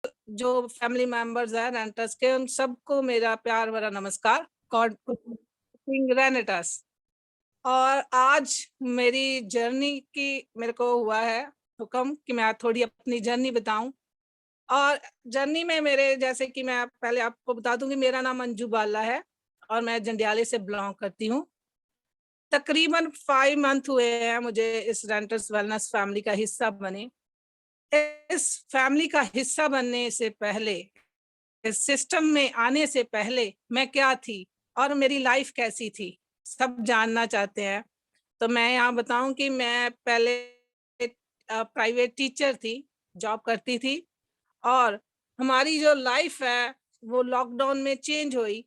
जो family members हैं renters के, उन सबको मेरा प्यार भरा नमस्कार। गॉड रेनेटस। और आज मेरी जर्नी की मेरे को हुआ है हुक्म कि मैं थोड़ी अपनी जर्नी बताऊं। और जर्नी में मेरे, जैसे कि मैं पहले आपको बता दूं कि मेरा नाम अंजू बाला है और मैं जंडियाले से बिलोंग करती हूँ। तकरीबन 5 मंथ हुए हैं मुझे इस रेंटर्स वेलनेस फैमिली का हिस्सा बने। इस फैमिली का हिस्सा बनने से पहले, इस सिस्टम में आने से पहले मैं क्या थी और मेरी लाइफ कैसी थी, सब जानना चाहते हैं। तो मैं यहाँ बताऊं कि मैं पहले प्राइवेट टीचर थी, जॉब करती थी। और हमारी जो लाइफ है वो लॉकडाउन में चेंज हुई।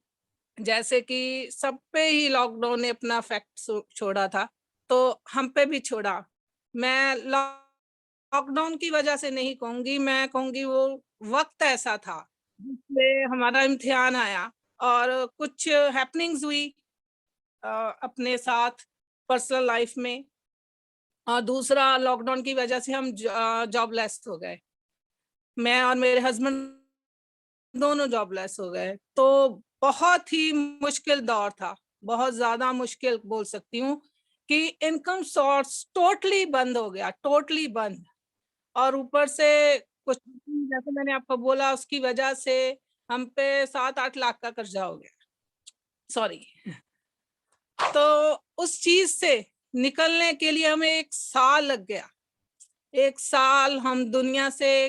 जैसे कि सब पे ही लॉकडाउन ने अपना इफेक्ट छोड़ा था, तो हम पे भी छोड़ा। मैं लॉकडाउन की वजह से नहीं कहूंगी, मैं कहूंगी वो वक्त ऐसा था जिसमें हमारा इम्तिहान आया और कुछ हैपनिंग्स हुई अपने साथ पर्सनल लाइफ में। और दूसरा, लॉकडाउन की वजह से हम जॉबलेस हो गए। मैं और मेरे हस्बैंड दोनों जॉबलेस हो गए। तो बहुत ही मुश्किल दौर था, बहुत ज्यादा मुश्किल बोल सकती हूँ कि इनकम सोर्स टोटली बंद हो गया, टोटली बंद। और ऊपर से कुछ, जैसे मैंने आपको बोला, उसकी वजह से हम पे 7-8 लाख का कर्जा हो गया। सॉरी। तो उस चीज से निकलने के लिए हमें 1 साल लग गया। 1 साल हम दुनिया से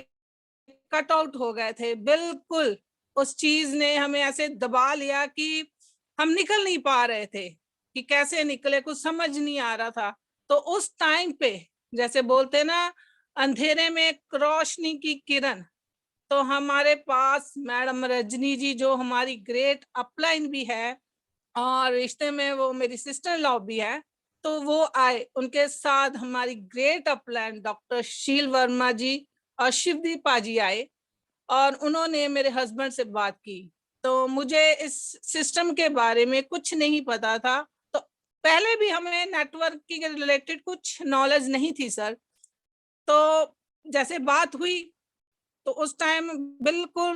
कट आउट हो गए थे बिल्कुल। उस चीज ने हमें ऐसे दबा लिया कि हम निकल नहीं पा रहे थे कि कैसे निकले, कुछ समझ नहीं आ रहा था। तो उस टाइम पे, जैसे बोलते ना, अंधेरे में एक रोशनी की किरण, तो हमारे पास मैडम रजनी जी, जो हमारी ग्रेट अपलाइन भी है और रिश्ते में वो मेरी सिस्टर लॉ भी है, तो वो आए। उनके साथ हमारी ग्रेट अपलाइन डॉक्टर शील वर्मा जी और शिवदीप पाजी आए और उन्होंने मेरे हस्बैंड से बात की। तो मुझे इस सिस्टम के बारे में कुछ नहीं पता था। तो पहले भी हमें नेटवर्क के रिलेटेड कुछ नॉलेज नहीं थी सर। तो जैसे बात हुई तो उस टाइम बिल्कुल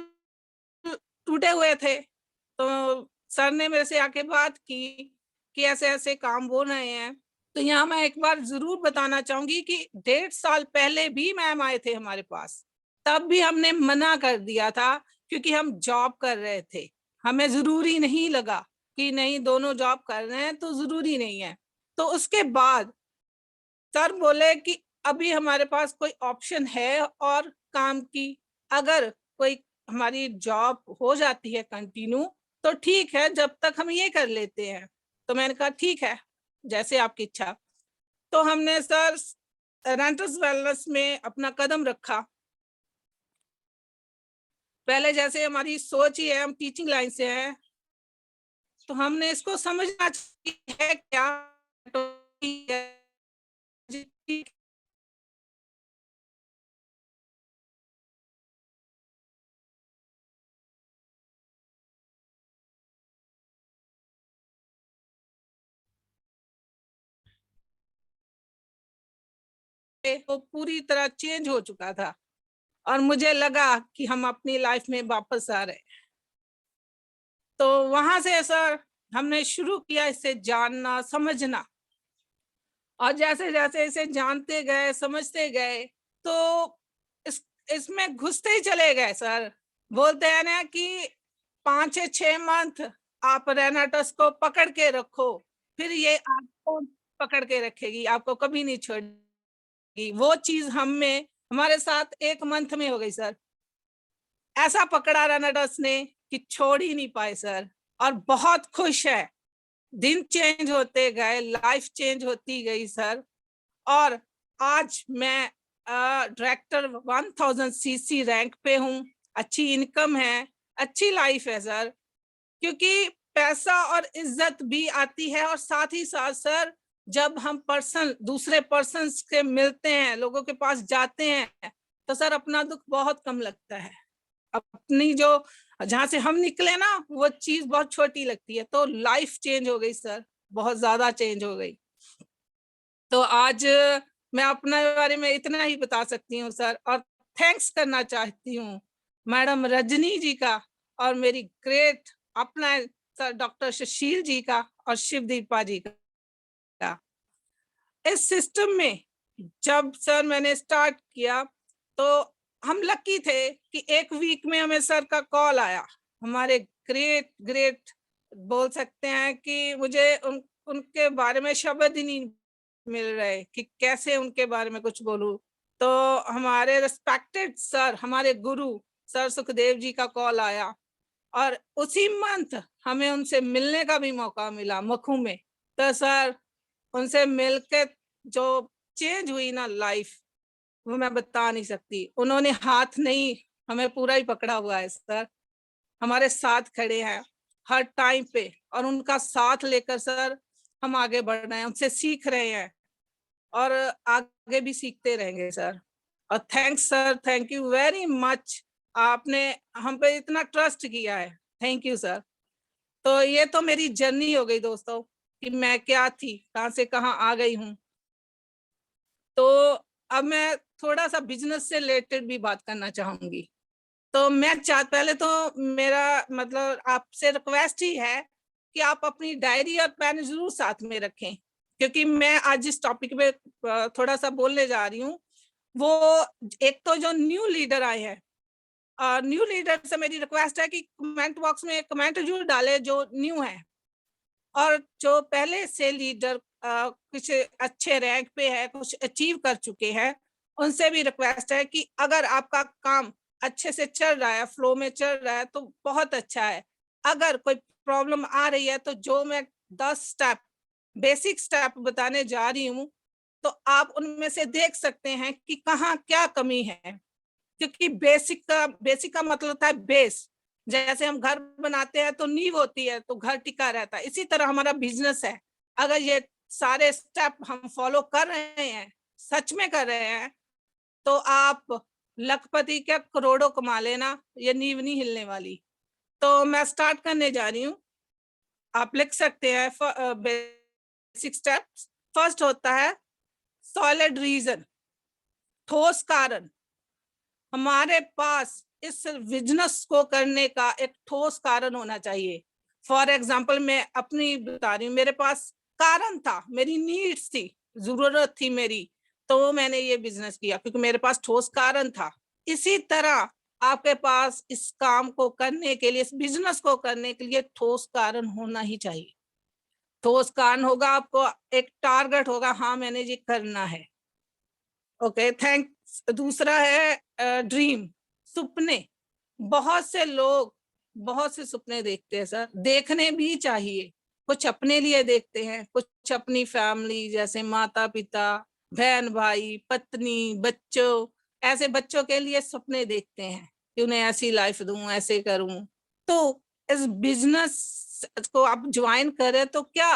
टूटे हुए थे। तो सर ने मेरे से आके बात की कि ऐसे ऐसे काम बोल रहे हैं। तो यहाँ मैं एक बार जरूर बताना चाहूंगी कि 1.5 साल पहले भी मैम आए थे हमारे पास, तब भी हमने मना कर दिया था क्योंकि हम जॉब कर रहे थे। हमें जरूरी नहीं लगा कि नहीं, दोनों जॉब कर रहे हैं तो जरूरी नहीं है। तो उसके बाद सर बोले कि अभी हमारे पास कोई ऑप्शन है और काम की, अगर कोई हमारी जॉब हो जाती है कंटिन्यू तो ठीक है, जब तक हम ये कर लेते हैं। तो मैंने कहा ठीक है, जैसे आपकी इच्छा। तो हमने सर रेंटर्स वेलनेस में अपना कदम रखा। पहले जैसे हमारी सोच ही है, हम टीचिंग लाइन से हैं, तो हमने इसको समझना चाहिए है क्या। तो वो पूरी तरह चेंज हो चुका था और मुझे लगा कि हम अपनी लाइफ में वापस आ रहे हैं। तो वहां से सर हमने शुरू किया इसे जानना समझना। और जैसे जैसे इसे जानते गए, समझते गए, तो इस इसमें घुसते ही चले गए सर। बोलते हैं ना कि 5 से 6 मंथ आप रेनाटस को पकड़ के रखो, फिर ये आपको पकड़ के रखेगी, आपको कभी नहीं छोड़ेगी। वो चीज हमारे साथ 1 मंथ में हो गई सर। ऐसा पकड़ा रेनाटस ने कि छोड़ ही नहीं पाए सर। और बहुत खुश है, दिन चेंज होते गए, लाइफ चेंज होती गई सर। और आज मैं डायरेक्टर 1000 सीसी रैंक पे हूँ। अच्छी इनकम है, अच्छी लाइफ है सर। क्योंकि पैसा और इज्जत भी आती है, और साथ ही साथ सर, जब हम दूसरे पर्सन से मिलते हैं, लोगों के पास जाते हैं, तो सर अपना दुख बहुत कम लगता है। अपनी जो, जहां से हम निकले ना, वो चीज बहुत छोटी लगती है। तो लाइफ चेंज हो गई सर, बहुत ज्यादा चेंज हो गई। तो आज मैं अपने बारे में इतना ही बता सकती हूँ सर। और थैंक्स करना चाहती हूँ मैडम रजनी जी का और मेरी ग्रेट अपना सर डॉक्टर सुशील जी का और शिवदीपा जी का। इस सिस्टम में जब सर मैंने स्टार्ट किया तो हम लकी थे कि एक वीक में हमें सर का कॉल आया। हमारे ग्रेट ग्रेट बोल सकते हैं कि मुझे उनके बारे में शब्द ही नहीं मिल रहे कि कैसे उनके बारे में कुछ बोलूं। तो हमारे रिस्पेक्टेड सर, हमारे गुरु सर सुखदेव जी का कॉल आया और उसी मंथ हमें उनसे मिलने का भी मौका मिला मखू में। तो सर उनसे मिलके जो चेंज हुई ना लाइफ, वो मैं बता नहीं सकती। उन्होंने हाथ नहीं, हमें पूरा ही पकड़ा हुआ है सर, हमारे साथ खड़े हैं हर टाइम पे और उनका साथ लेकर सर हम आगे बढ़ रहे हैं, उनसे सीख रहे हैं और आगे भी सीखते रहेंगे सर। और thanks sir, thank you very much, आपने हम पे इतना ट्रस्ट किया है, थैंक यू सर। तो ये तो मेरी जर्नी हो गई दोस्तों कि मैं क्या थी, कहाँ से कहाँ आ गई हूँ। तो अब मैं थोड़ा सा बिजनेस से रिलेटेड भी बात करना चाहूंगी। तो मैं पहले तो मेरा मतलब आपसे रिक्वेस्ट ही है कि आप अपनी डायरी और पेन जरूर साथ में रखें, क्योंकि मैं आज जिस टॉपिक पे थोड़ा सा बोलने जा रही हूँ वो एक तो जो न्यू लीडर आए हैं, न्यू लीडर से मेरी रिक्वेस्ट है कि कमेंट बॉक्स में कमेंट जरूर डाले जो न्यू है, और जो पहले से लीडर कुछ अच्छे रैंक पे है, कुछ अचीव कर चुके हैं, उनसे भी रिक्वेस्ट है कि अगर आपका काम अच्छे से चल रहा है, फ्लो में चल रहा है तो बहुत अच्छा है। अगर कोई प्रॉब्लम आ रही है तो जो मैं 10 स्टेप बेसिक स्टेप बताने जा रही हूँ तो आप उनमें से देख सकते हैं कि कहाँ क्या कमी है। क्योंकि बेसिक का मतलब होता है बेस। जैसे हम घर बनाते हैं तो नींव होती है तो घर टिका रहता है, इसी तरह हमारा बिजनेस है। अगर ये सारे स्टेप हम फॉलो कर रहे हैं, सच में कर रहे हैं, तो आप लखपति क्या करोड़ों कमा लेना, ये नींव नहीं हिलने वाली। तो मैं स्टार्ट करने जा रही हूँ, आप लिख सकते हैं। बेसिक स्टेप्स, फर्स्ट होता है सॉलिड रीजन, ठोस कारण। हमारे पास इस बिजनेस को करने का एक ठोस कारण होना चाहिए। फॉर एग्जाम्पल मैं अपनी बता रही हूँ, मेरे पास कारण था, मेरी नीड्स थी, जरूरत थी मेरी, तो मैंने ये बिजनेस किया क्योंकि मेरे पास ठोस कारण था। इसी तरह आपके पास इस काम को करने के लिए, इस बिजनेस को करने के लिए ठोस कारण होना ही चाहिए। ठोस कारण होगा, आपको एक टारगेट होगा, हाँ मैंने ये करना है। Okay thanks. दूसरा है ड्रीम, सपने। बहुत से लोग बहुत से सपने देखते हैं सर, देखने भी चाहिए। कुछ अपने लिए देखते हैं, कुछ अपनी फैमिली जैसे माता पिता, बहन भाई, पत्नी, बच्चों, ऐसे बच्चों के लिए सपने देखते हैं कि उन्हें ऐसी लाइफ दूं, ऐसे करूं। तो इस बिजनेस को आप ज्वाइन करें तो क्या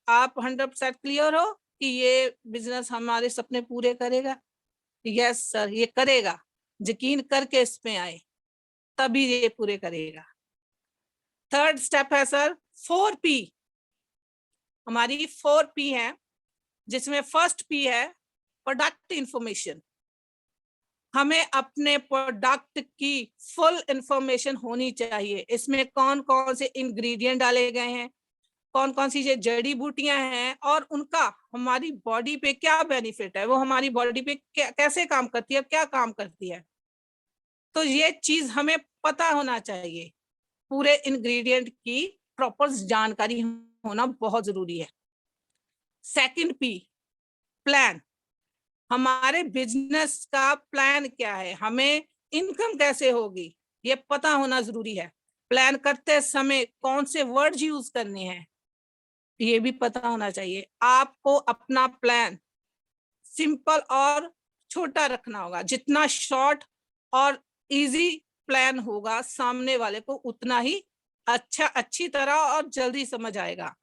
आप 100% क्लियर हो कि ये बिजनेस हमारे सपने पूरे करेगा? यस सर, ये करेगा। यकीन करके इसमें आए तभी ये पूरे करेगा। थर्ड स्टेप है सर 4P। हमारी 4P है, जिसमें फर्स्ट पी है प्रोडक्ट इंफॉर्मेशन। हमें अपने प्रोडक्ट की फुल इंफॉर्मेशन होनी चाहिए। इसमें कौन कौन से इंग्रेडिएंट डाले गए हैं, कौन कौन सी ये जड़ी बूटियां हैं और उनका हमारी बॉडी पे क्या बेनिफिट है, वो हमारी बॉडी पे कैसे काम करती है, क्या काम करती है। तो ये चीज हमें पता होना चाहिए। पूरे इंग्रेडिएंट की प्रॉपर जानकारी होना बहुत जरूरी है। Second P, plan. हमारे बिजनेस का प्लान क्या है, हमें इनकम कैसे होगी, ये पता होना जरूरी है। प्लान करते समय कौन से वर्ड्स यूज करने हैं, ये भी पता होना चाहिए। आपको अपना प्लान सिंपल और छोटा रखना होगा। जितना शॉर्ट और इजी प्लान होगा, सामने वाले को उतना ही अच्छी तरह और जल्दी समझ आएगा।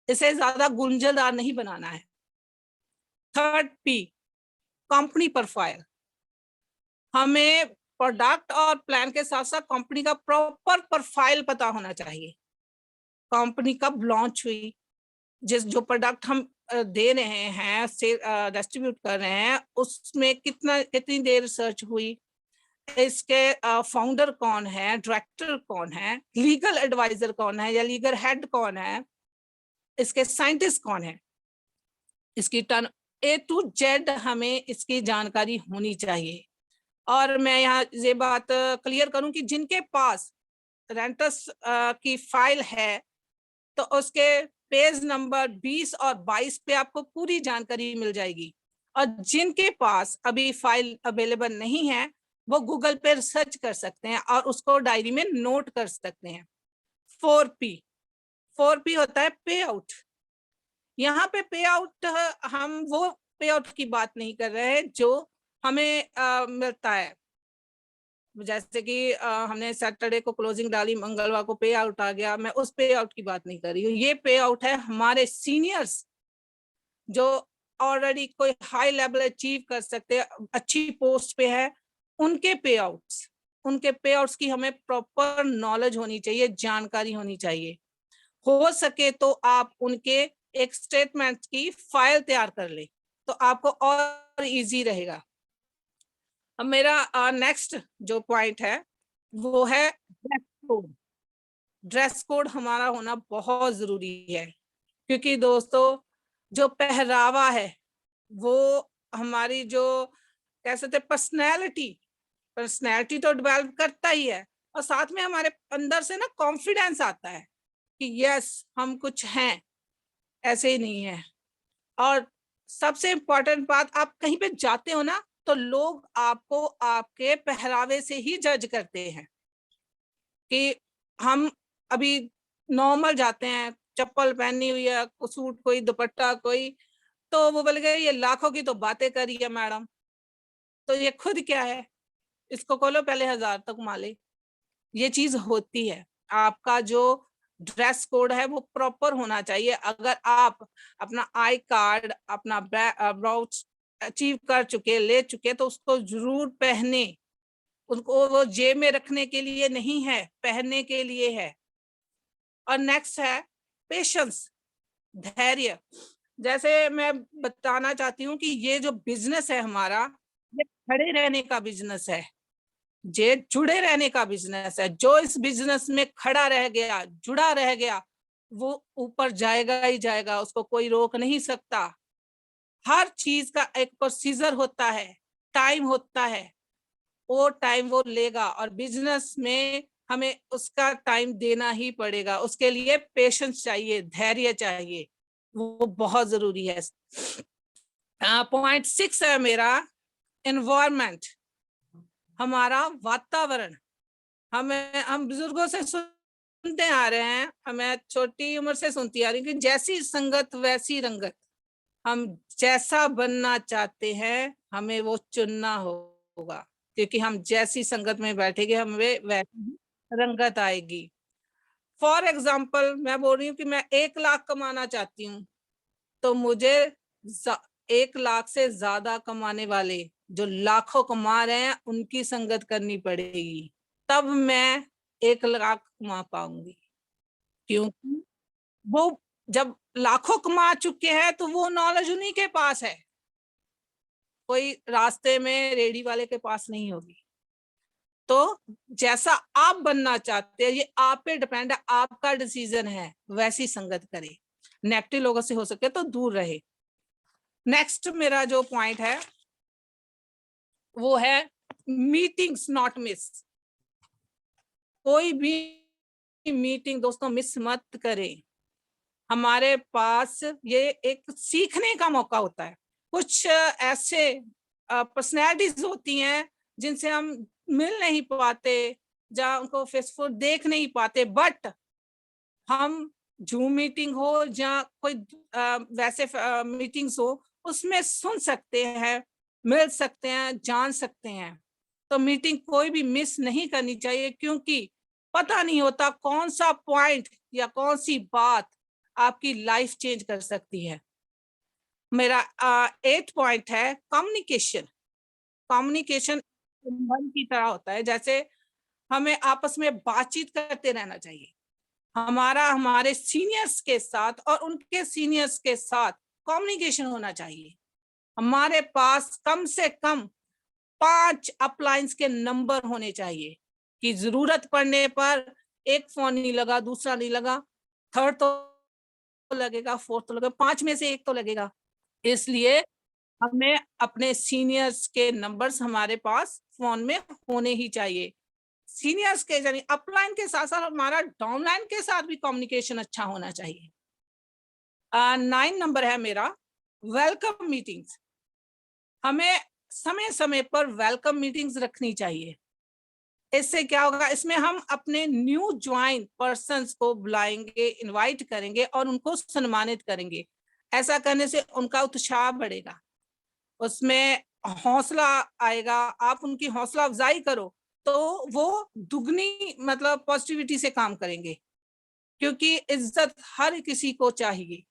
इसे ज्यादा गुंझलदार नहीं बनाना है। Third P, company profile. हमें प्रोडक्ट और प्लान के साथ साथ कंपनी का प्रॉपर प्रोफाइल पता होना चाहिए। कंपनी कब लॉन्च हुई, जिस जो प्रोडक्ट हम दे रहे हैं, से डिस्ट्रीब्यूट कर रहे हैं, उसमें कितनी देर रिसर्च हुई, इसके फाउंडर कौन है, डायरेक्टर कौन है, लीगल एडवाइजर कौन है या लीगल हेड कौन है, इसके साइंटिस्ट कौन है, इसकी टर्न A to Z हमें इसकी जानकारी होनी चाहिए। और मैं यहाँ ये बात क्लियर करूं कि जिनके पास रेंटस की फाइल है तो उसके पेज नंबर 20 और 22 पे आपको पूरी जानकारी मिल जाएगी। और जिनके पास अभी फाइल अवेलेबल नहीं है वो गूगल पे सर्च कर सकते हैं और उसको डायरी में नोट कर सकते हैं। 4P होता है पे आउट। यहाँ पे पे आउट हम वो पे आउट की बात नहीं कर रहे हैं जो हमें मिलता है, जैसे कि हमने सैटरडे को क्लोजिंग डाली, मंगलवार को पे आउट आ गया, मैं उस पे आउट की बात नहीं कर रही हूँ। ये पे आउट है हमारे सीनियर्स जो ऑलरेडी कोई हाई लेवल अचीव कर सकते हैं, अच्छी पोस्ट पे है, उनके पे आउट्स की हमें प्रॉपर नॉलेज होनी चाहिए, जानकारी होनी चाहिए। हो सके तो आप उनके एक स्टेटमेंट की फाइल तैयार कर ले तो आपको और इजी रहेगा। अब मेरा नेक्स्ट जो पॉइंट है वो है ड्रेस कोड। ड्रेस कोड हमारा होना बहुत जरूरी है, क्योंकि दोस्तों जो पहरावा है वो हमारी जो कह सकते पर्सनैलिटी तो डेवलप करता ही है, और साथ में हमारे अंदर से ना कॉन्फिडेंस आता है कि यस हम कुछ हैं, ऐसे ही नहीं है। और सबसे इम्पोर्टेंट बात, आप कहीं पे जाते हो ना तो लोग आपको आपके पहरावे से ही जज करते हैं कि हम अभी नॉर्मल जाते हैं, चप्पल पहनी हुई है, सूट कोई, दुपट्टा कोई, तो वो बोलेगा ये लाखों की तो बातें करी है मैडम, तो ये खुद क्या है, इसको खोलो पहले 1000 तक माले। ये चीज होती है। आपका जो ड्रेस कोड है वो प्रॉपर होना चाहिए। अगर आप अपना आई कार्ड, अपना ब्राउच अचीव कर चुके, ले चुके, तो उसको जरूर पहने। उनको वो जेब में रखने के लिए नहीं है, पहनने के लिए है। और नेक्स्ट है पेशेंस, धैर्य। जैसे मैं बताना चाहती हूँ कि ये जो बिजनेस है हमारा, ये खड़े रहने का बिजनेस है, ये जुड़े रहने का बिजनेस है। जो इस बिजनेस में खड़ा रह गया, जुड़ा रह गया, वो ऊपर जाएगा ही जाएगा, उसको कोई रोक नहीं सकता। हर चीज का एक प्रोसीजर होता है, टाइम होता है, वो टाइम वो लेगा, और बिजनेस में हमें उसका टाइम देना ही पड़ेगा। उसके लिए पेशेंस चाहिए, धैर्य चाहिए, वो बहुत जरूरी है। पॉइंट 6 है मेरा एनवायरमेंट, हमारा वातावरण। हम बुजुर्गों से सुनते आ रहे हैं, मैं छोटी उम्र से सुनती आ रही हूँ कि जैसी संगत वैसी रंगत। हम जैसा बनना चाहते हैं हमें वो चुनना होगा, क्योंकि हम जैसी संगत में बैठेंगे हमें वैसी रंगत आएगी। फॉर एग्जाम्पल मैं बोल रही हूँ कि मैं 1 लाख कमाना चाहती हूँ, तो मुझे 1 लाख से ज्यादा कमाने वाले जो लाखों कमा रहे हैं उनकी संगत करनी पड़ेगी, तब मैं 1 लाख कमा पाऊंगी। क्योंकि वो जब लाखों कमा चुके हैं तो वो नॉलेज उन्हीं के पास है, कोई रास्ते में रेडी वाले के पास नहीं होगी। तो जैसा आप बनना चाहते हैं ये आप पे डिपेंड है, आपका डिसीजन है, वैसी संगत करे। नेगेटिव लोगों से हो सके तो दूर रहे। नेक्स्ट मेरा जो पॉइंट है वो है मीटिंग्स नॉट मिस। कोई भी मीटिंग दोस्तों मिस मत करें। हमारे पास ये एक सीखने का मौका होता है। कुछ ऐसे पर्सनैलिटीज होती हैं जिनसे हम मिल नहीं पाते, जहाँ उनको फेस टू फेस देख नहीं पाते, बट हम जूम मीटिंग हो या कोई वैसे मीटिंग्स हो उसमें सुन सकते हैं, मिल सकते हैं, जान सकते हैं। तो मीटिंग कोई भी मिस नहीं करनी चाहिए, क्योंकि पता नहीं होता कौन सा पॉइंट या कौन सी बात आपकी लाइफ चेंज कर सकती है। मेरा 8 पॉइंट है कम्युनिकेशन। कम्युनिकेशन मन की तरह होता है, जैसे हमें आपस में बातचीत करते रहना चाहिए। हमारा हमारे सीनियर्स के साथ और उनके सीनियर्स के साथ कम्युनिकेशन होना चाहिए। हमारे पास कम से कम 5 अपलाइंस के नंबर होने चाहिए कि जरूरत पड़ने पर एक फोन नहीं लगा, दूसरा नहीं लगा, थर्ड तो लगेगा, फोर्थ तो लगेगा, 5 में से एक तो लगेगा। इसलिए हमें अपने सीनियर्स के नंबर्स हमारे पास फोन में होने ही चाहिए। सीनियर्स के यानी अपलाइन के साथ साथ हमारा डाउनलाइन के साथ भी कम्युनिकेशन अच्छा होना चाहिए। 9 नंबर है मेरा वेलकम मीटिंग्स। हमें समय समय पर वेलकम मीटिंग्स रखनी चाहिए। इससे क्या होगा, इसमें हम अपने न्यू ज्वाइन पर्सन्स को बुलाएंगे, इनवाइट करेंगे और उनको सम्मानित करेंगे। ऐसा करने से उनका उत्साह बढ़ेगा, उसमें हौसला आएगा। आप उनकी हौसला अफजाई करो तो वो दुगनी मतलब पॉजिटिविटी से काम करेंगे, क्योंकि इज्जत हर किसी को चाहिए।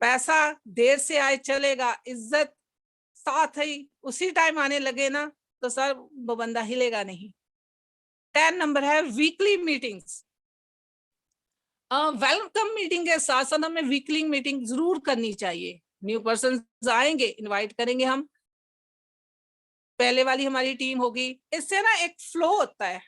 पैसा देर से आए चलेगा, इज्जत साथ ही उसी टाइम आने लगे ना तो सर वो बंदा हिलेगा नहीं। 10 नंबर है वीकली मीटिंग्स। वेलकम मीटिंग के साथ साथ हमें वीकली मीटिंग जरूर करनी चाहिए। न्यू पर्सन आएंगे, इनवाइट करेंगे हम, पहले वाली हमारी टीम होगी। इससे ना एक फ्लो होता है,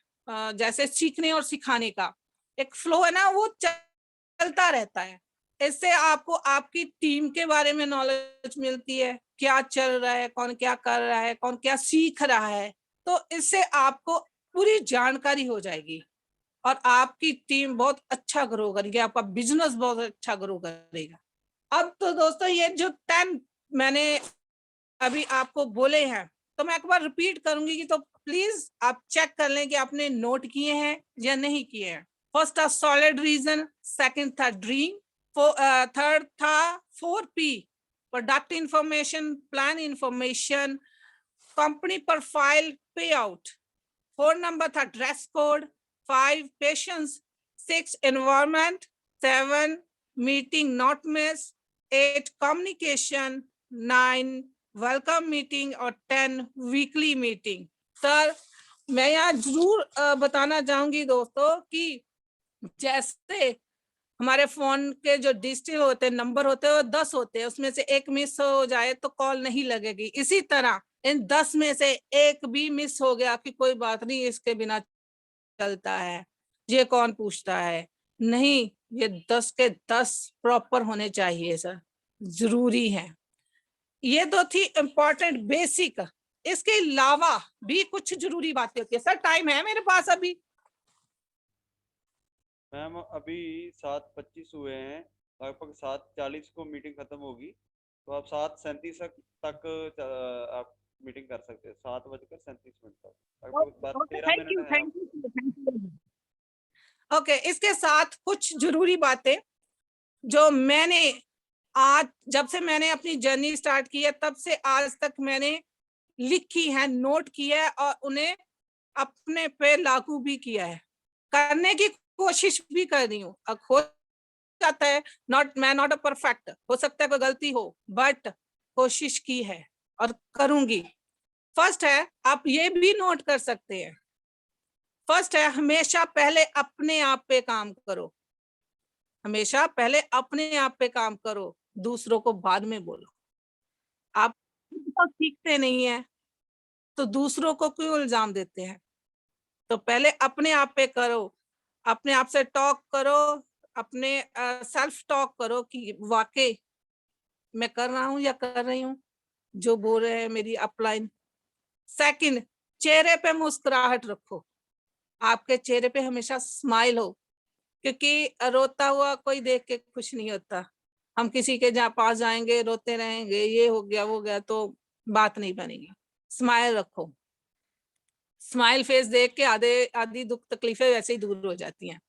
जैसे सीखने और सिखाने का एक फ्लो है ना, वो चलता रहता है। इससे आपको आपकी टीम के बारे में नॉलेज मिलती है, क्या चल रहा है, कौन क्या कर रहा है, कौन क्या सीख रहा है। तो इससे आपको पूरी जानकारी हो जाएगी और आपकी टीम बहुत अच्छा ग्रो करेगी, आपका बिजनेस बहुत अच्छा ग्रो करेगा। अब तो दोस्तों ये जो 10 मैंने अभी आपको बोले हैं तो मैं एक बार रिपीट करूंगी कि तो प्लीज आप चेक कर लें कि आपने नोट किए हैं या नहीं किए हैं। फर्स्ट था सॉलिड रीजन, सेकंड था ड्रीम, थर्ड था 4P product information, plan information, company profile, पे आउट। 4 नंबर था dress code, 5 patience, 6 environment, 7 meeting not miss, 8 communication, 9 welcome meeting और 10 वीकली मीटिंग। सर मैं यहाँ जरूर बताना चाहूंगी दोस्तों कि जैसे हमारे फोन के जो डिजिटल होते हैं नंबर होते हैं वो 10 होते हैं, उसमें से एक मिस हो जाए तो कॉल नहीं लगेगी। इसी तरह इन 10 में से एक भी मिस हो गया कि कोई बात नहीं, इसके बिना चलता है, ये कौन पूछता है, नहीं, ये 10 के 10 प्रॉपर होने चाहिए सर, जरूरी है। ये तो थी इम्पोर्टेंट बेसिक। इसके अलावा भी कुछ जरूरी बातें होती है। सर टाइम है मेरे पास अभी? मैम अभी 7:25 हुए हैं, लगभग 7:40 को मीटिंग खत्म होगी, तो आप 7:37 तक आप मीटिंग कर सकते हैं। 7:37 तक, लगभग ओके, 13 थैंक मिनट यू है थैंक आप। You thank you. ओके, इसके साथ कुछ जरूरी बातें जो मैंने आज जब से मैंने अपनी जर्नी स्टार्ट की है तब से आज तक मैंने लिखी है, नोट किया है और उन्हें अपने पे लागू भी किया है, करने की कोशिश भी कर रही हूँ। अब हो जाता है, नॉट अ परफेक्ट, हो सकता है कोई गलती हो, बट कोशिश की है और करूंगी। फर्स्ट है, आप ये भी नोट कर सकते हैं, फर्स्ट है हमेशा पहले अपने आप पे काम करो। हमेशा पहले अपने आप पे काम करो, दूसरों को बाद में बोलो। आप तो सीखते नहीं है तो दूसरों को क्यों इल्जाम देते हैं? तो पहले अपने आप पे करो, अपने आप से टॉक करो, अपने सेल्फ टॉक करो कि वाकई मैं कर रहा हूँ या कर रही हूँ जो बोल रहे हैं मेरी अपलाइन। सेकंड, चेहरे पे मुस्कुराहट रखो, आपके चेहरे पे हमेशा स्माइल हो, क्योंकि रोता हुआ कोई देख के खुश नहीं होता। हम किसी के जहाँ पास जाएंगे रोते रहेंगे, ये हो गया वो गया, तो बात नहीं बनेगी। स्माइल रखो, स्माइल फेस देख के आधे आधी दुख तकलीफें वैसे ही दूर हो जाती हैं।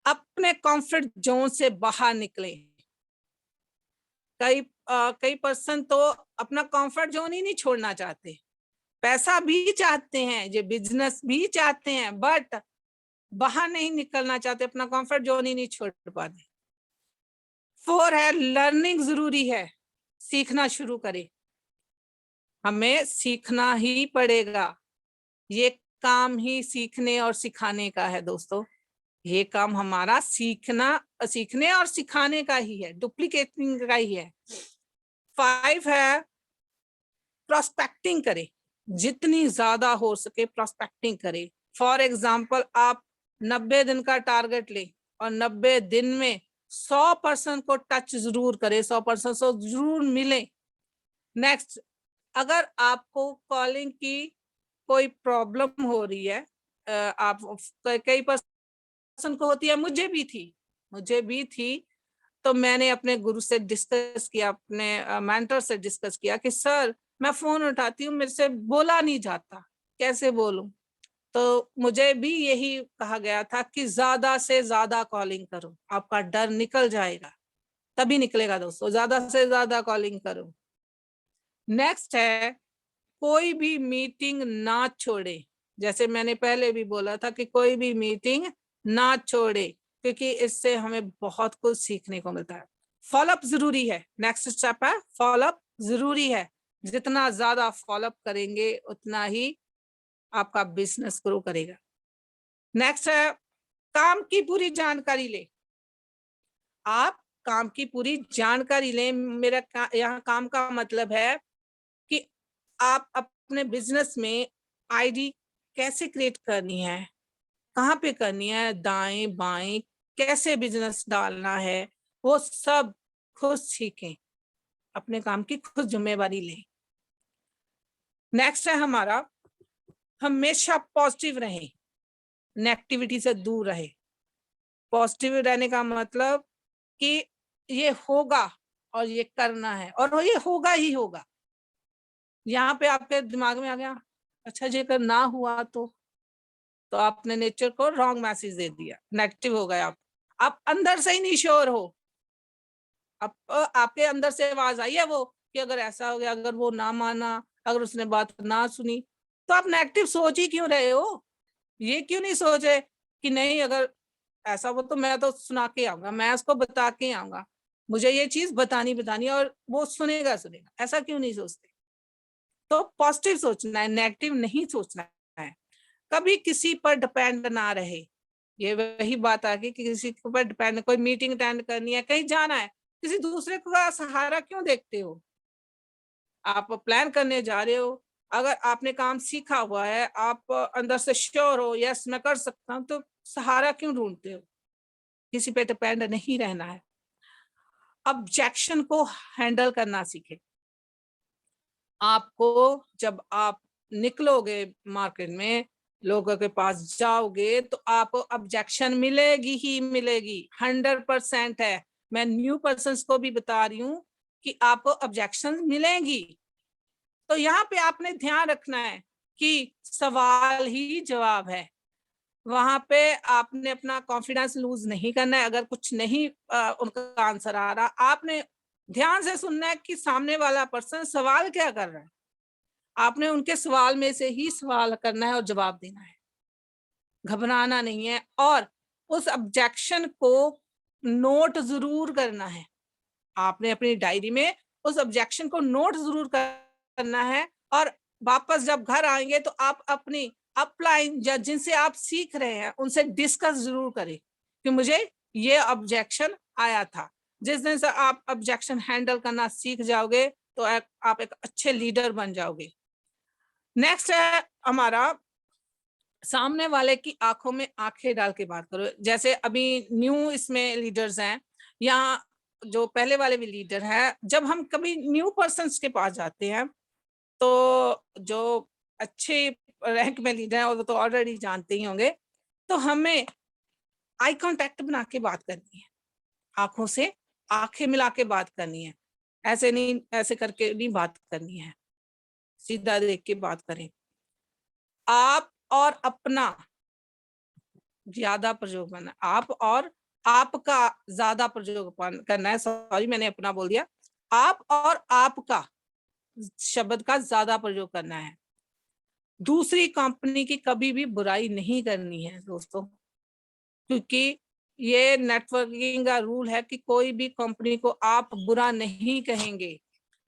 अपने कंफर्ट जोन से बाहर निकले। कई पर्सन तो अपना कंफर्ट जोन ही नहीं छोड़ना चाहते, पैसा भी चाहते हैं, ये बिजनेस भी चाहते हैं, बट बाहर नहीं निकलना चाहते, अपना कंफर्ट जोन ही नहीं छोड़ पाते। 4 है लर्निंग जरूरी है, सीखना शुरू करें। हमें सीखना ही पड़ेगा, ये काम ही सीखने और सिखाने का है दोस्तों। ये काम हमारा सीखने और सिखाने का ही है, डुप्लीकेटिंग का ही है। 5 है प्रोस्पेक्टिंग करें, जितनी ज्यादा हो सके प्रोस्पेक्टिंग करें। फॉर एग्जाम्पल, आप 90 दिन का टारगेट ले और 90 दिन में 100% को टच जरूर करें, 100% से जरूर मिले। नेक्स्ट, अगर आपको कॉलिंग की कोई प्रॉब्लम हो रही है, आप कई पर्सन को होती है, मुझे भी थी, तो मैंने अपने गुरु से डिस्कस किया, अपने मेंटर से डिस्कस किया कि सर मैं फोन उठाती हूँ, मेरे से बोला नहीं जाता, कैसे बोलूं। तो मुझे भी यही कहा गया था कि ज्यादा से ज्यादा कॉलिंग करो, आपका डर निकल जाएगा, तभी निकलेगा दोस्तों, ज्यादा से ज्यादा कॉलिंग करो। नेक्स्ट है, कोई भी मीटिंग ना छोड़े। जैसे मैंने पहले भी बोला था कि कोई भी मीटिंग ना छोड़े, क्योंकि इससे हमें बहुत कुछ सीखने को मिलता है। फॉलोअप जरूरी है। नेक्स्ट स्टेप है फॉलोअप जरूरी है। जितना ज्यादा फॉलोअप करेंगे उतना ही आपका बिजनेस ग्रो करेगा। नेक्स्ट है, काम की पूरी जानकारी ले। आप काम की पूरी जानकारी लें। यहाँ काम का मतलब है कि आप अपने बिजनेस में आईडी कैसे क्रिएट करनी है, कहाँ पे करनी है, दाएं बाएं कैसे बिजनेस डालना है, वो सब खुद सीखें, अपने काम की खुद जिम्मेवारी लें। नेक्स्ट है हमारा, हमेशा पॉजिटिव रहें, नेगेटिविटी से दूर रहे। पॉजिटिव रहने का मतलब कि ये होगा और ये करना है और ये होगा ही होगा। यहाँ पे आपके दिमाग में आ गया, अच्छा जी अगर ना हुआ तो आपने नेचर को रॉन्ग मैसेज दे दिया, नेगेटिव हो गए आप अंदर से ही नहीं श्योर हो। अब आपके अंदर से आवाज आई है वो कि अगर ऐसा हो गया, अगर वो ना माना, अगर उसने बात ना सुनी, तो आप नेगेटिव सोच ही क्यों रहे हो? ये क्यों नहीं सोचे कि नहीं अगर ऐसा हो तो मैं तो सुना के आऊंगा, मैं उसको बता के आऊंगा, मुझे ये चीज बतानी और वो सुनेगा। ऐसा क्यों नहीं सोचते? तो पॉजिटिव सोचना है, नेगेटिव नहीं सोचना है। कभी किसी पर डिपेंड ना रहे। ये वही बात आ गई कि किसी पर डिपेंड, कोई मीटिंग अटेंड करनी है, कहीं जाना है, किसी दूसरे का सहारा क्यों देखते हो? आप प्लान करने जा रहे हो, अगर आपने काम सीखा हुआ है, आप अंदर से श्योर हो यस मैं कर सकता हूँ, तो सहारा क्यों ढूंढते हो? किसी पे डिपेंड नहीं रहना है। ऑब्जेक्शन को हैंडल करना सीखे। आपको जब आप निकलोगे मार्केट में, लोगों के पास जाओगे, तो आपको ऑब्जेक्शन मिलेगी ही मिलेगी, 100% है। मैं न्यू पर्सन्स को भी बता रही हूँ कि आपको ऑब्जेक्शन मिलेंगी। तो यहाँ पे आपने ध्यान रखना है कि सवाल ही जवाब है। वहां पे आपने अपना कॉन्फिडेंस लूज नहीं करना है। अगर कुछ नहीं उनका आंसर आ रहा, आपने ध्यान से सुनना है कि सामने वाला पर्सन सवाल क्या कर रहा है। आपने उनके सवाल में से ही सवाल करना है और जवाब देना है, घबराना नहीं है। और उस ऑब्जेक्शन को नोट जरूर करना है। आपने अपनी डायरी में उस ऑब्जेक्शन को नोट जरूर करना है। और वापस जब घर आएंगे तो आप अपनी अपलाइन या जिनसे आप सीख रहे हैं उनसे डिस्कस जरूर करें कि मुझे ये ऑब्जेक्शन आया था। जिस दिन से आप ऑब्जेक्शन हैंडल करना सीख जाओगे तो आप एक अच्छे लीडर बन जाओगे। नेक्स्ट है हमारा, सामने वाले की आंखों में आंखें डाल के बात करो। जैसे अभी न्यू इसमें लीडर्स हैं या जो पहले वाले भी लीडर हैं, जब हम कभी न्यू पर्सन्स के पास जाते हैं तो जो अच्छे रैंक में लीडर हैं वो तो ऑलरेडी जानते ही होंगे, तो हमें आई कांटेक्ट बना के बात करनी है, आंखों से आंखें मिला के बात करनी है। ऐसे नहीं, ऐसे करके नहीं बात करनी है, सीधा देख के बात करें। आप और अपना ज्यादा प्रयोग करना, आप और आपका ज्यादा प्रयोग करना है। सॉरी मैंने अपना बोल दिया। आप और आपका शब्द का ज्यादा प्रयोग करना है। दूसरी कंपनी की कभी भी बुराई नहीं करनी है दोस्तों, क्योंकि ये नेटवर्किंग का रूल है कि कोई भी कंपनी को आप बुरा नहीं कहेंगे।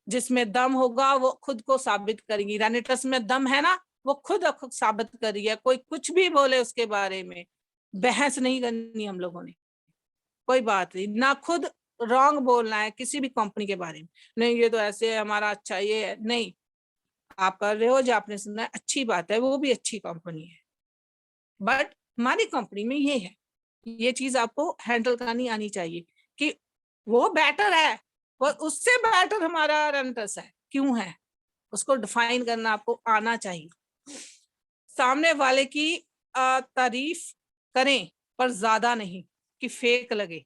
जिसमें दम होगा वो खुद को साबित करेंगी। रेनेटस में दम है ना, वो खुद साबित कर रही है। कोई कुछ भी बोले उसके बारे में बहस नहीं करनी हम लोगों ने, कोई बात नहीं ना। खुद रॉन्ग बोलना है किसी भी कंपनी के बारे में, नहीं ये तो ऐसे है हमारा अच्छा ये है, नहीं। आप कर रहे हो, जो आपने सुना है अच्छी बात है, वो भी अच्छी कंपनी है, बट हमारी कंपनी में ये है, ये चीज आपको हैंडल करनी आनी चाहिए कि वो बेटर है, वो उससे बेटर हमारा रेंटस है, क्यों है, उसको डिफाइन करना आपको आना चाहिए। सामने वाले की तारीफ करें पर ज्यादा नहीं कि फेक लगे।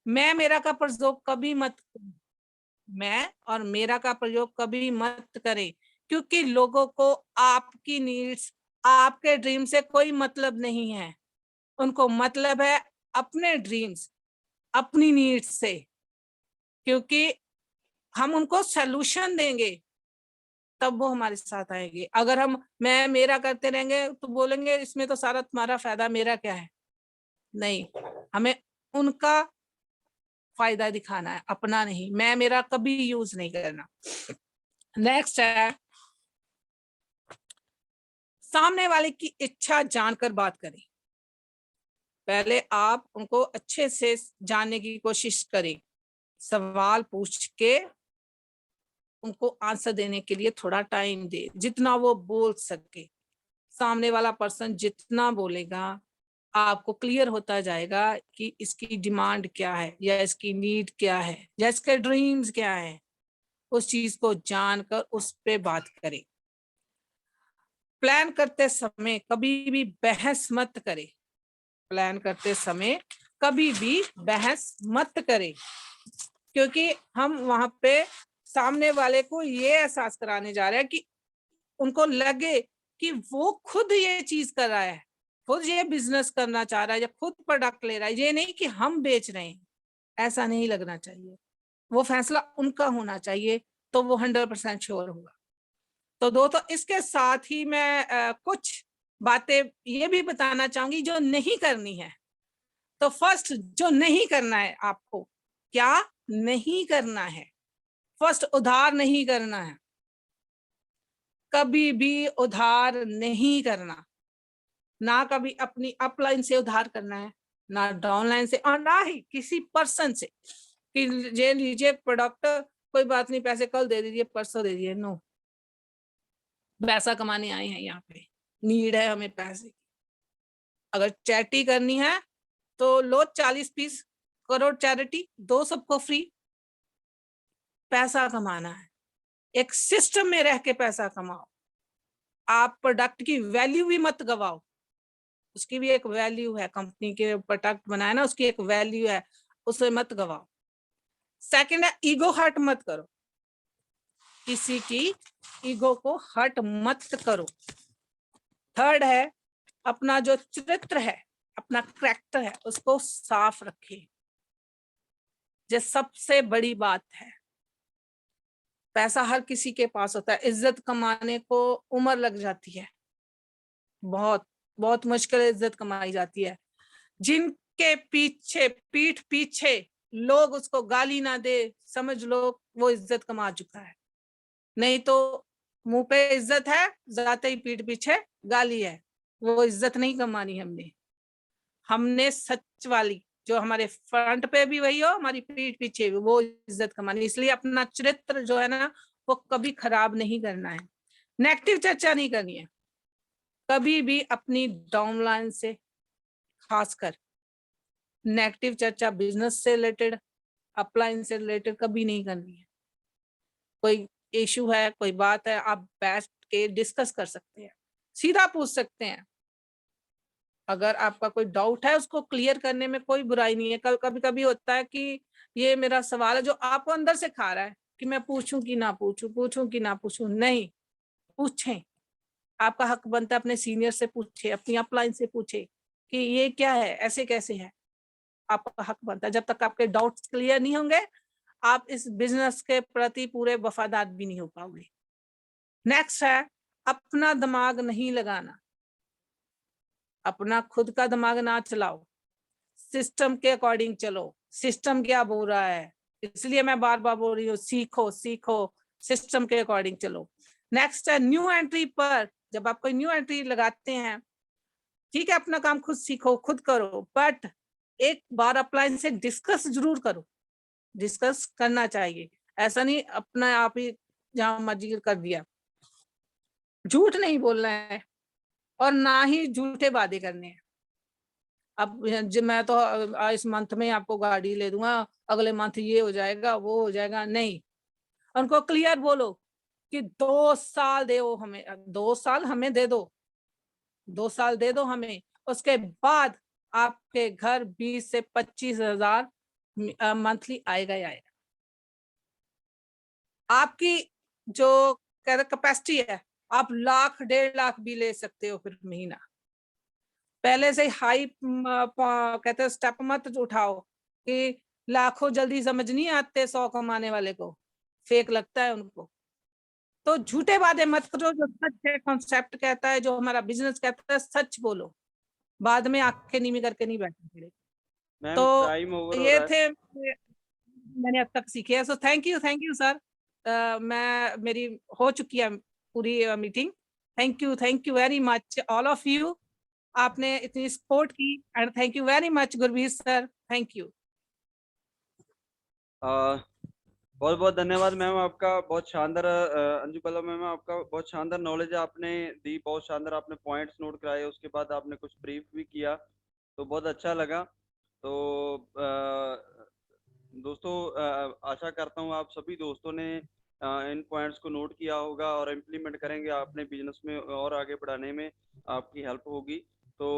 मैं मेरा का प्रयोग कभी मत, मैं और मेरा का प्रयोग कभी मत करें, क्योंकि लोगों को आपकी नीड्स, आपके ड्रीम से कोई मतलब नहीं है। उनको मतलब है अपने ड्रीम्स, अपनी नीड्स से, क्योंकि हम उनको सलूशन देंगे तब वो हमारे साथ आएंगे। अगर हम मैं मेरा करते रहेंगे तो बोलेंगे इसमें तो सारा तुम्हारा फायदा, मेरा क्या है। नहीं, हमें उनका फायदा दिखाना है, अपना नहीं। मैं मेरा कभी यूज नहीं करना। नेक्स्ट है, सामने वाले की इच्छा जानकर बात करें। पहले आप उनको अच्छे से जानने की कोशिश करें, सवाल पूछ के उनको आंसर देने के लिए थोड़ा टाइम दे, जितना वो बोल सके। सामने वाला पर्सन जितना बोलेगा आपको क्लियर होता जाएगा कि इसकी डिमांड क्या है, या इसकी नीड क्या है, या इसके ड्रीम्स क्या है। उस चीज को जानकर उस पे बात करें। प्लान करते समय कभी भी बहस मत करें। प्लान करते समय कभी भी बहस मत करें, क्योंकि हम वहां पे सामने वाले को ये एहसास कराने जा रहे हैं कि उनको लगे कि वो खुद ये चीज कर रहा है, खुद ये बिजनेस करना चाह रहा है, या खुद प्रोडक्ट ले रहा है, ये नहीं कि हम बेच रहे हैं। ऐसा नहीं लगना चाहिए। वो फैसला उनका होना चाहिए, तो वो 100% श्योर होगा। तो दोस्तों, इसके साथ ही मैं कुछ बातें ये भी बताना चाहूंगी जो नहीं करनी है। तो फर्स्ट, जो नहीं करना है आपको, क्या नहीं करना है? फर्स्ट, उधार नहीं करना है। कभी भी उधार नहीं करना। ना कभी अपनी अपलाइन से उधार करना है, ना डाउनलाइन से, और ना ही किसी पर्सन से कि ये लीजिए प्रोडक्ट, कोई बात नहीं, पैसे कल दे दीजिए, परसों दे दीजिए। नो, पैसा कमाने आए हैं यहाँ पे, नीड है हमें पैसे की। अगर चैरिटी करनी है तो लो 40 पीस, करो चैरिटी, दो सबको फ्री। पैसा कमाना है, एक सिस्टम में रह के पैसा कमाओ। आप प्रोडक्ट की वैल्यू भी मत गवाओ, उसकी भी एक वैल्यू है, कंपनी के प्रोडक्ट बनाए ना, उसकी एक वैल्यू है, उसे मत गवाओ। सेकंड है, ईगो हर्ट मत करो, किसी की ईगो को हर्ट मत करो। थर्ड है, अपना जो चरित्र है, अपना कैरेक्टर है, उसको साफ रखिए। ये सबसे बड़ी बात है। पैसा हर किसी के पास होता है, इज्जत कमाने को उम्र लग जाती है, बहुत बहुत मुश्किल इज्जत कमाई जाती है। जिनके पीछे, पीठ पीछे लोग उसको गाली ना दे, समझ लो वो इज्जत कमा चुका है। नहीं तो मुंह पे इज्जत है, जाते ही पीठ पीछे गाली है, वो इज्जत नहीं कमानी हमने। हमने सच वाली, जो हमारे फ्रंट पे भी वही हो, हमारी पीठ पीछे भी वो इज्जत कमानी। इसलिए अपना चरित्र जो है ना, वो कभी खराब नहीं करना है। नेगेटिव चर्चा नहीं करनी है कभी भी अपनी डाउनलाइन से, खासकर नेगेटिव चर्चा बिजनेस से रिलेटेड, अपलाइन से रिलेटेड कभी नहीं करनी है। कोई इशू है, कोई बात है, आप बैठ के डिस्कस कर सकते हैं, सीधा पूछ सकते हैं। अगर आपका कोई डाउट है, उसको क्लियर करने में कोई बुराई नहीं है। कभी कभी होता है कि ये मेरा सवाल है जो आपको अंदर से खा रहा है कि मैं पूछूं कि ना पूछूं, पूछूं कि ना पूछूं। नहीं, पूछें, आपका हक बनता है। अपने सीनियर से पूछे, अपनी अपलाइन से पूछे कि ये क्या है, ऐसे कैसे है, आपका हक बनता है। जब तक आपके डाउट्स क्लियर नहीं होंगे, आप इस बिजनेस के प्रति पूरे वफादार भी नहीं हो पाओगे। नेक्स्ट है, अपना दिमाग नहीं लगाना। अपना खुद का दिमाग ना चलाओ, सिस्टम के अकॉर्डिंग चलो। सिस्टम क्या बोल रहा है, इसलिए मैं बार बार बोल रही हूँ, सीखो सीखो, सिस्टम के अकॉर्डिंग चलो। नेक्स्ट है, न्यू एंट्री पर जब आप कोई न्यू एंट्री लगाते हैं, ठीक है, अपना काम खुद सीखो, खुद करो, बट एक बार अपलाइन से डिस्कस जरूर करो। डिस्कस करना चाहिए, ऐसा नहीं अपना आप ही जहां मर्जी कर दिया। झूठ नहीं बोलना है और ना ही झूठे वादे करने हैं। अब मैं तो इस मंथ में आपको गाड़ी ले दूंगा, अगले मंथ ये हो जाएगा, वो हो जाएगा, नहीं। उनको क्लियर बोलो कि 2 साल दो हमें, 2 साल हमें दे दो, 2 साल दे दो हमें, उसके बाद आपके घर 20 से 25,000 मंथली आएगा ही आएगा। आपकी जो कैपेसिटी है, आप 1,00,000 1,50,000 भी ले सकते हो फिर महीना। पहले से हाई कहते हैं स्टेप मत उठाओ कि लाखों जल्दी समझ नहीं आते 100 कमाने वाले को, फेक लगता है उनको। तो झूठे वादे मत करो, जो सच है, कॉन्सेप्ट कहता है, जो हमारा बिजनेस कहता है, सच बोलो। बाद में आंखें नीवी करके नहीं बैठना पड़ेगा। मैम तो टाइम ओवर हो ये रहा है। थे मैंने अब तक सीखे हैं। So thank you sir. मैं मेरी हो चुकी है पूरी meeting. Thank you very much all of you. आपने इतनी सपोर्ट की and thank you very much Gurvir sir, thank you. बहुत बहुत धन्यवाद मैम आपका, बहुत शानदार अंजू पल्लव मैम आपका बहुत शानदार नॉलेज आपने दी, बहुत शानदार आपने पॉइंट्स नोट कराए, उसके बाद आपने कुछ ब्रीफ भी किया, तो बहुत अच्छा लगा। तो दोस्तों आशा करता हूँ आप सभी दोस्तों ने इन पॉइंट्स को नोट किया होगा और इम्प्लीमेंट करेंगे, अपने बिजनेस में और आगे बढ़ाने में आपकी हेल्प होगी। तो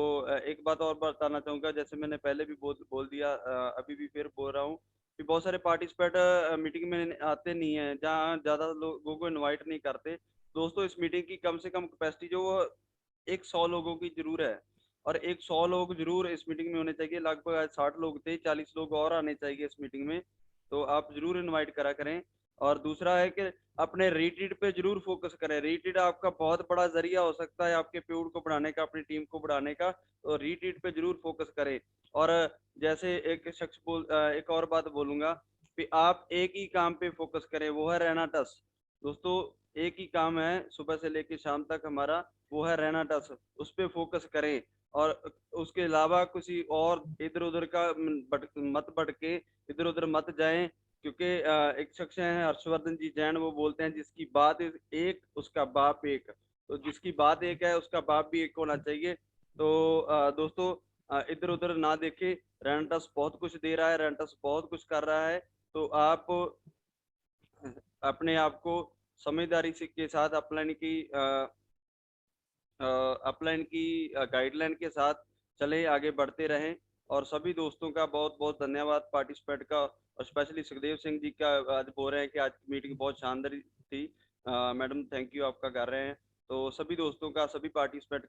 एक बात और बताना चाहूँगा, जैसे मैंने पहले भी बोल दिया, अभी भी फिर बोल रहा हूँ कि बहुत सारे पार्टिसिपेट मीटिंग में आते नहीं है, जहाँ ज़्यादा लोगों को इनवाइट नहीं करते। दोस्तों इस मीटिंग की कम से कम कैपेसिटी जो वो 100 लोगों की जरूर है, और 100 लोग जरूर इस मीटिंग में होने चाहिए। लगभग आज 60 लोग थे, 40 लोग और आने चाहिए इस मीटिंग में, तो आप जरूर इनवाइट करा करें। और दूसरा है कि अपने रीट्रीट पे जरूर फोकस करें। रीट्रीट आपका बहुत बड़ा जरिया हो सकता है आपके प्यूड को बढ़ाने का, अपनी टीम को बढ़ाने का, तो रीट्रीट पे जरूर फोकस करें। और जैसे एक और बात बोलूंगा कि आप एक ही काम पे फोकस करें, वो है रहना टस। दोस्तों एक ही काम है सुबह से लेकर शाम तक हमारा, वो है रहना टस, उस पे फोकस करें। और उसके अलावा किसी और इधर उधर का मत बढ़ के इधर उधर मत जाएं, क्योंकि एक शख्स हैं हर्षवर्धन जी जैन, वो बोलते हैं जिसकी बात एक उसका बाप एक, तो जिसकी बात एक है उसका बाप भी एक होना चाहिए। तो दोस्तों इधर उधर ना देखे, रेंटस बहुत कुछ दे रहा है, रेंटस बहुत कुछ कर रहा है, तो आप अपने आप को समझदारी से के साथ अपलाइन की गाइडलाइन के साथ चले, आगे बढ़ते रहें। और सभी दोस्तों का बहुत बहुत धन्यवाद पार्टिसिपेट का, और स्पेशली सुखदेव सिंह जी का, आज बोल रहे हैं कि आज की मीटिंग बहुत शानदार थी। मैडम थैंक यू आपका कर रहे हैं। तो सभी दोस्तों का, सभी पार्टिसिपेट